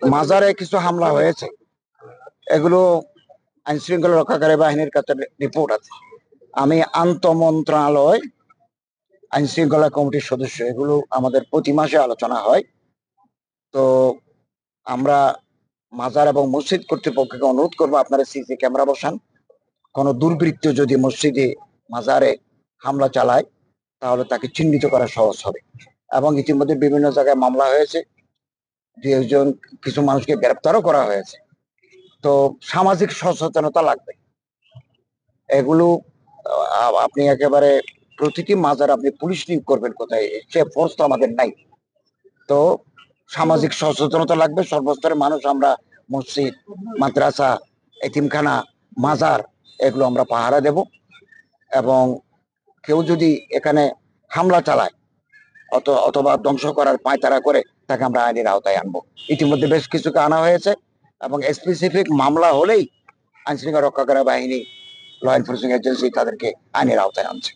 মাজারে কিছু হামলা হয়েছে, এগুলো আইন শৃঙ্খলা রক্ষাকারী বাহিনীর কাছে রিপোর্ট আছে। আমি আন্তঃ মন্ত্রণালয় আইন শৃঙ্খলা কমিটির সদস্য, এগুলো আমাদের প্রতি মাসে আলোচনা হয়। তো আমরা মাজার এবং মসজিদ কর্তৃপক্ষকে অনুরোধ করবো, আপনারা সিসি ক্যামেরা বসান। কোন দুর্বৃত্ত যদি মসজিদে মাজারে হামলা চালায় তাহলে তাকে চিহ্নিত করা সহজ হবে। এবং ইতিমধ্যে বিভিন্ন জায়গায় মামলা হয়েছে, দু একজন কিছু মানুষকে গ্রেপ্তারও করা হয়েছে। তো সামাজিক সচেতনতা লাগবে। এগুলো আপনি একেবারে প্রতিটি মাজার আপনি পুলিশ নিয়োগ করবেন কোথায়, সে ফোর্স তো আমাদের নাই। তো সামাজিক সচেতনতা লাগবে। সর্বস্তরের মানুষ আমরা মসজিদ, মাদ্রাসা, এতিমখানা, মাজার এগুলো আমরা পাহারা দেব। এবং কেউ যদি এখানে হামলা চালায় অথবা ধ্বংস করার পায়তারা করে, তাকে আমরা আইনের আওতায় আনবো। ইতিমধ্যে বেশ কিছুকে আনা হয়েছে এবং স্পেসিফিক মামলা হলেই আইন শৃঙ্খলা রক্ষাকারী বাহিনী, ল এনফোর্সিং এজেন্সি তাদেরকে আইনের আওতায় আনছে।